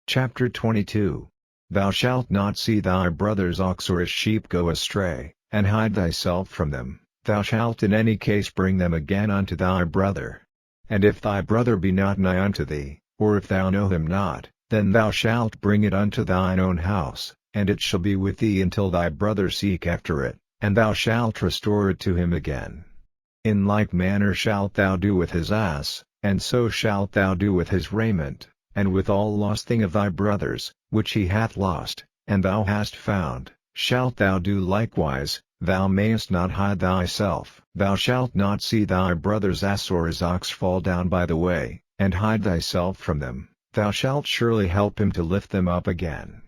Chapter 22. Thou shalt not see thy brother's ox or his sheep go astray, and hide thyself from them. Thou shalt in any case bring them again unto thy brother. And if thy brother be not nigh unto thee, or if thou know him not, then thou shalt bring it unto thine own house, and it shall be with thee until thy brother seek after it, and thou shalt restore it to him again. In like manner shalt thou do with his ass, and so shalt thou do with his raiment, and with all lost thing of thy brother's, which he hath lost, and thou hast found, shalt thou do likewise. Thou mayest not hide thyself. Thou shalt not see thy brother's ass or his ox fall down by the way, and hide thyself from them. Thou shalt surely help him to lift them up again.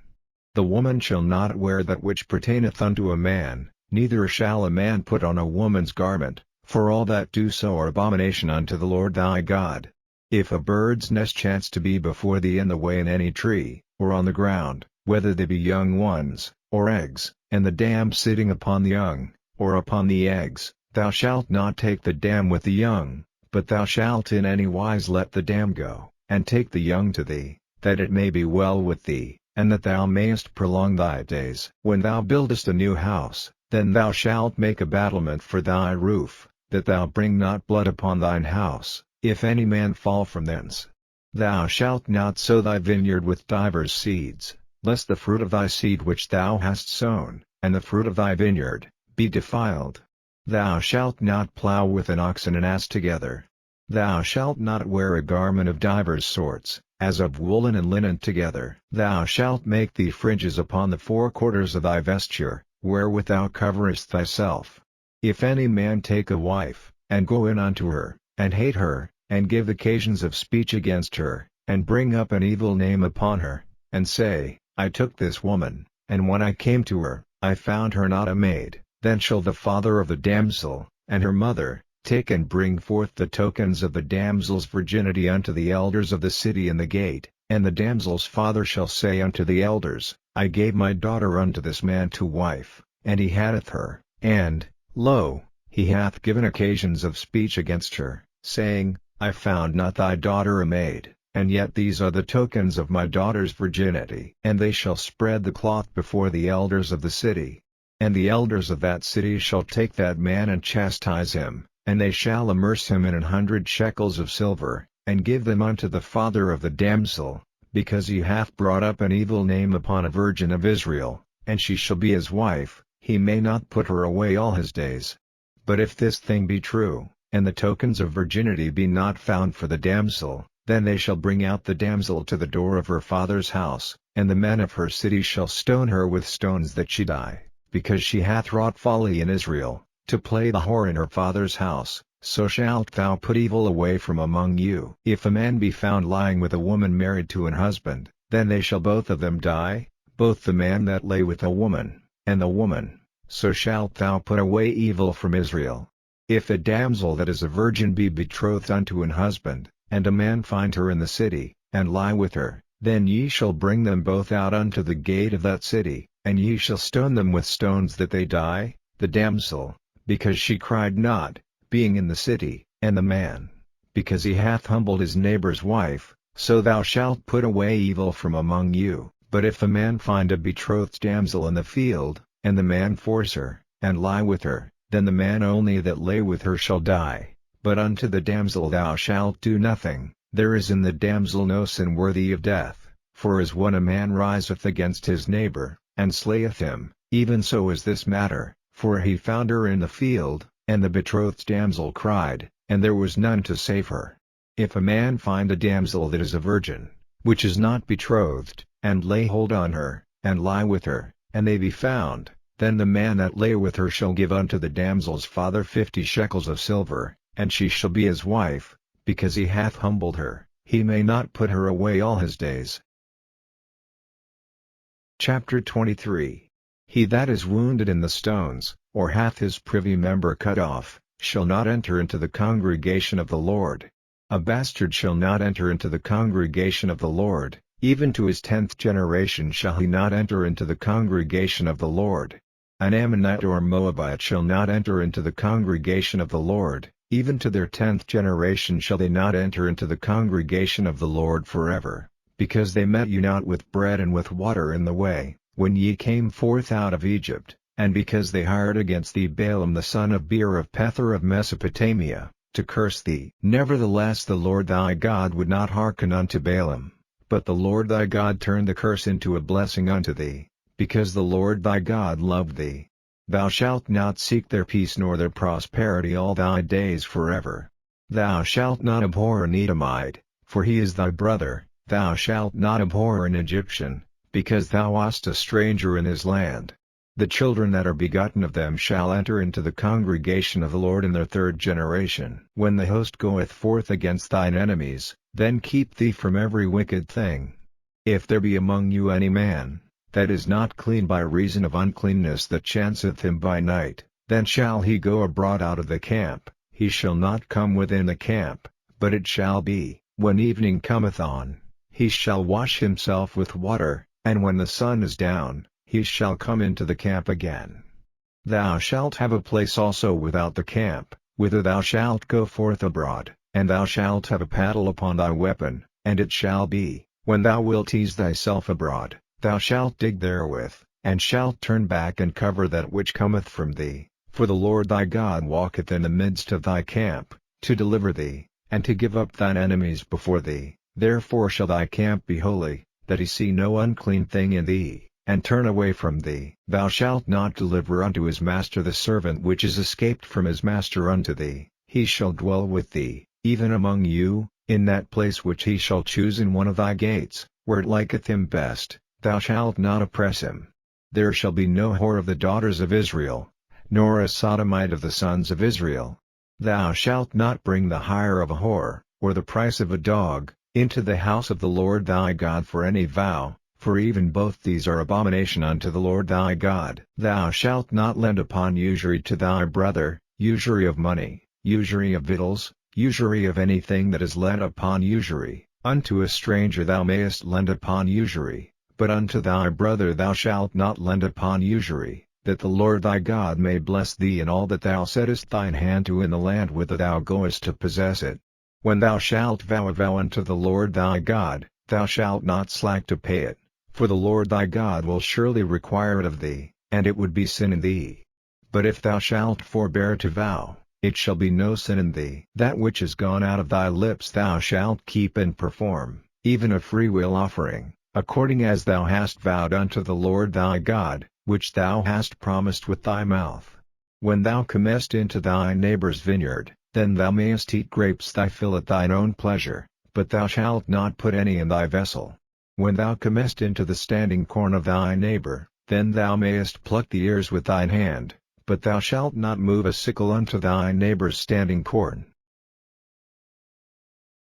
The woman shall not wear that which pertaineth unto a man, neither shall a man put on a woman's garment, for all that do so are abomination unto the Lord thy God. If a bird's nest chance to be before thee in the way in any tree, or on the ground, whether they be young ones, or eggs, and the dam sitting upon the young, or upon the eggs, thou shalt not take the dam with the young, but thou shalt in any wise let the dam go, and take the young to thee, that it may be well with thee, and that thou mayest prolong thy days. When thou buildest a new house, then thou shalt make a battlement for thy roof, that thou bring not blood upon thine house, if any man fall from thence. Thou shalt not sow thy vineyard with divers seeds, lest the fruit of thy seed which thou hast sown, and the fruit of thy vineyard, be defiled. Thou shalt not plow with an ox and an ass together. Thou shalt not wear a garment of divers sorts, as of woolen and linen together. Thou shalt make thee fringes upon the four quarters of thy vesture, wherewith thou coverest thyself. If any man take a wife, and go in unto her, and hate her, and give occasions of speech against her, and bring up an evil name upon her, and say, I took this woman, and when I came to her, I found her not a maid, then shall the father of the damsel, and her mother, take and bring forth the tokens of the damsel's virginity unto the elders of the city in the gate, and the damsel's father shall say unto the elders, I gave my daughter unto this man to wife, and he hateth her, and, lo, he hath given occasions of speech against her, saying, I found not thy daughter a maid. And yet these are the tokens of my daughter's virginity. And they shall spread the cloth before the elders of the city. And the elders of that city shall take that man and chastise him, and they shall immerse him in 100 shekels of silver, and give them unto the father of the damsel, because he hath brought up an evil name upon a virgin of Israel, and she shall be his wife, he may not put her away all his days. But if this thing be true, and the tokens of virginity be not found for the damsel, then they shall bring out the damsel to the door of her father's house, and the men of her city shall stone her with stones that she die, because she hath wrought folly in Israel, to play the whore in her father's house. So shalt thou put evil away from among you. If a man be found lying with a woman married to an husband, then they shall both of them die, both the man that lay with a woman, and the woman. So shalt thou put away evil from Israel. If a damsel that is a virgin be betrothed unto an husband, and a man find her in the city, and lie with her, then ye shall bring them both out unto the gate of that city, and ye shall stone them with stones that they die, the damsel, because she cried not, being in the city, and the man, because he hath humbled his neighbor's wife. So thou shalt put away evil from among you. But if a man find a betrothed damsel in the field, and the man force her, and lie with her, then the man only that lay with her shall die. But unto the damsel thou shalt do nothing. There is in the damsel no sin worthy of death, for as when a man riseth against his neighbor, and slayeth him, even so is this matter, for he found her in the field, and the betrothed damsel cried, and there was none to save her. If a man find a damsel that is a virgin, which is not betrothed, and lay hold on her, and lie with her, and they be found, then the man that lay with her shall give unto the damsel's father 50 shekels of silver, and she shall be his wife, because he hath humbled her, he may not put her away all his days. Chapter 23. He that is wounded in the stones, or hath his privy member cut off, shall not enter into the congregation of the Lord. A bastard shall not enter into the congregation of the Lord, even to his 10th generation shall he not enter into the congregation of the Lord. An Ammonite or Moabite shall not enter into the congregation of the Lord, even to their 10th generation shall they not enter into the congregation of the Lord forever. because they met you not with bread and with water in the way, when ye came forth out of Egypt, and because they hired against thee Balaam the son of Beor of Pethor of Mesopotamia, to curse thee. Nevertheless the Lord thy God would not hearken unto Balaam, but the Lord thy God turned the curse into a blessing unto thee, because the Lord thy God loved thee. Thou shalt not seek their peace nor their prosperity all thy days forever. Thou shalt not abhor an Edomite, for he is thy brother. Thou shalt not abhor an Egyptian, because thou wast a stranger in his land. The children that are begotten of them shall enter into the congregation of the Lord in their third generation. When the host goeth forth against thine enemies, then keep thee from every wicked thing. If there be among you any man that is not clean by reason of uncleanness that chanceth him by night, then shall he go abroad out of the camp, he shall not come within the camp, but it shall be, when evening cometh on, he shall wash himself with water, and when the sun is down, he shall come into the camp again. Thou shalt have a place also without the camp, whither thou shalt go forth abroad, and thou shalt have a paddle upon thy weapon, and it shall be, when thou wilt ease thyself abroad, thou shalt dig therewith, and shalt turn back and cover that which cometh from thee, for the Lord thy God walketh in the midst of thy camp, to deliver thee, and to give up thine enemies before thee. Therefore shall thy camp be holy, that he see no unclean thing in thee, and turn away from thee. Thou shalt not deliver unto his master the servant which is escaped from his master unto thee. He shall dwell with thee, even among you, in that place which he shall choose in one of thy gates, where it liketh him best. Thou shalt not oppress him. There shall be no whore of the daughters of Israel, nor a sodomite of the sons of Israel. Thou shalt not bring the hire of a whore, or the price of a dog, into the house of the Lord thy God for any vow, for even both these are abomination unto the Lord thy God. Thou shalt not lend upon usury to thy brother, usury of money, usury of victuals, usury of anything that is lent upon usury. Unto a stranger thou mayest lend upon usury, but unto thy brother thou shalt not lend upon usury, that the Lord thy God may bless thee in all that thou settest thine hand to in the land whither thou goest to possess it. When thou shalt vow a vow unto the Lord thy God, thou shalt not slack to pay it, for the Lord thy God will surely require it of thee, and it would be sin in thee. But if thou shalt forbear to vow, it shall be no sin in thee. That which is gone out of thy lips thou shalt keep and perform, even a freewill offering, according as thou hast vowed unto the Lord thy God, which thou hast promised with thy mouth. When thou comest into thy neighbor's vineyard, then thou mayest eat grapes thy fill at thine own pleasure, but thou shalt not put any in thy vessel. When thou comest into the standing corn of thy neighbor, then thou mayest pluck the ears with thine hand, but thou shalt not move a sickle unto thy neighbor's standing corn.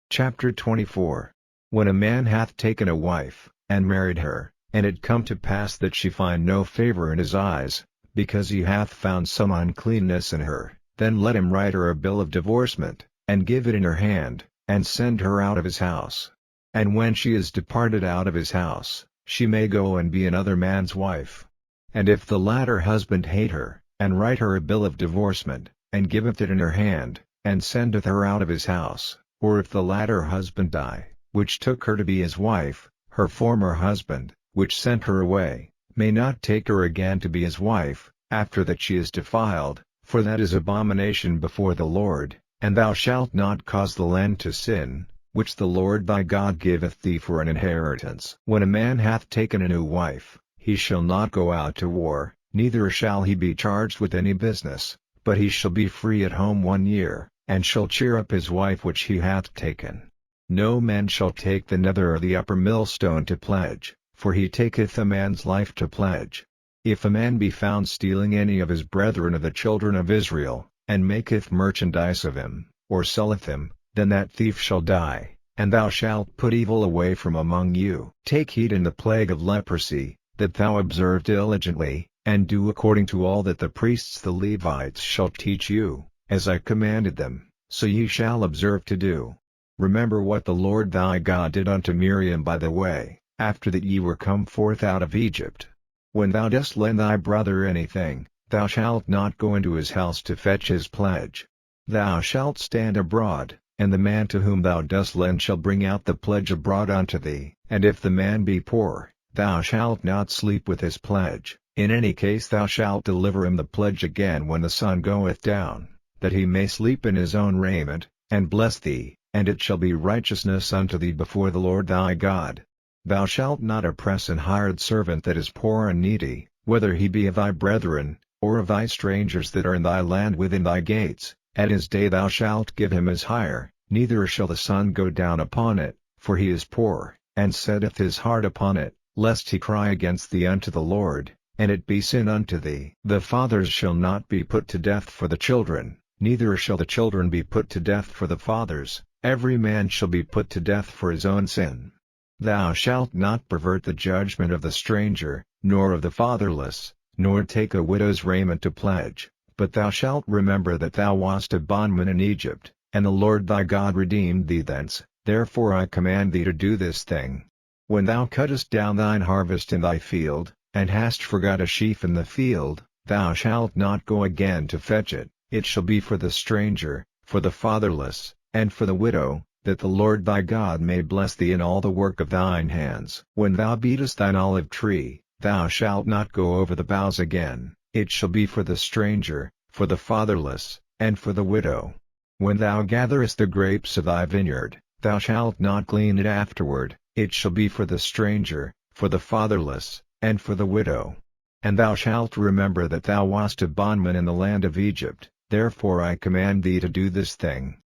Chapter 24. When a man hath taken a wife, and married her, and it come to pass that she find no favor in his eyes, because he hath found some uncleanness in her, then let him write her a bill of divorcement, and give it in her hand, and send her out of his house. And when she is departed out of his house, she may go and be another man's wife. And if the latter husband hate her, and write her a bill of divorcement, and giveth it in her hand, and sendeth her out of his house, or if the latter husband die, which took her to be his wife, her former husband, which sent her away, may not take her again to be his wife, after that she is defiled, for that is abomination before the Lord. And thou shalt not cause the land to sin, which the Lord thy God giveth thee for an inheritance. When a man hath taken a new wife, he shall not go out to war, neither shall he be charged with any business, but he shall be free at home 1 year, and shall cheer up his wife which he hath taken. No man shall take the nether or the upper millstone to pledge, for he taketh a man's life to pledge. If a man be found stealing any of his brethren of the children of Israel, and maketh merchandise of him, or selleth him, then that thief shall die, and thou shalt put evil away from among you. Take heed in the plague of leprosy, that thou observe diligently, and do according to all that the priests the Levites shall teach you, as I commanded them, so ye shall observe to do. Remember what the Lord thy God did unto Miriam by the way, after that ye were come forth out of Egypt. When thou dost lend thy brother anything, thou shalt not go into his house to fetch his pledge. Thou shalt stand abroad, And the man to whom thou dost lend shall bring out the pledge abroad unto thee. And if the man be poor, thou shalt not sleep with his pledge. In any case thou shalt deliver him the pledge again when the sun goeth down, that he may sleep in his own raiment, and bless thee, and it shall be righteousness unto thee before the Lord thy God. Thou shalt not oppress an hired servant that is poor and needy, whether he be of thy brethren, or of thy strangers that are in thy land within thy gates. At his day thou shalt give him his hire, neither shall the sun go down upon it, for he is poor, and setteth his heart upon it, lest he cry against thee unto the Lord, and it be sin unto thee. The fathers shall not be put to death for the children, neither shall the children be put to death for the fathers. Every man shall be put to death for his own sin. Thou shalt not pervert the judgment of the stranger, nor of the fatherless, nor take a widow's raiment to pledge, but thou shalt remember that thou wast a bondman in Egypt, and the Lord thy God redeemed thee thence. Therefore I command thee to do this thing. When thou cuttest down thine harvest in thy field, and hast forgot a sheaf in the field, thou shalt not go again to fetch it. It shall be for the stranger, for the fatherless, and for the widow, that the Lord thy God may bless thee in all the work of thine hands. When thou beatest thine olive tree, thou shalt not go over the boughs again. It shall be for the stranger, for the fatherless, and for the widow. When thou gatherest the grapes of thy vineyard, thou shalt not glean it afterward. It shall be for the stranger, for the fatherless, and for the widow. And thou shalt remember that thou wast a bondman in the land of Egypt. Therefore I command thee to do this thing.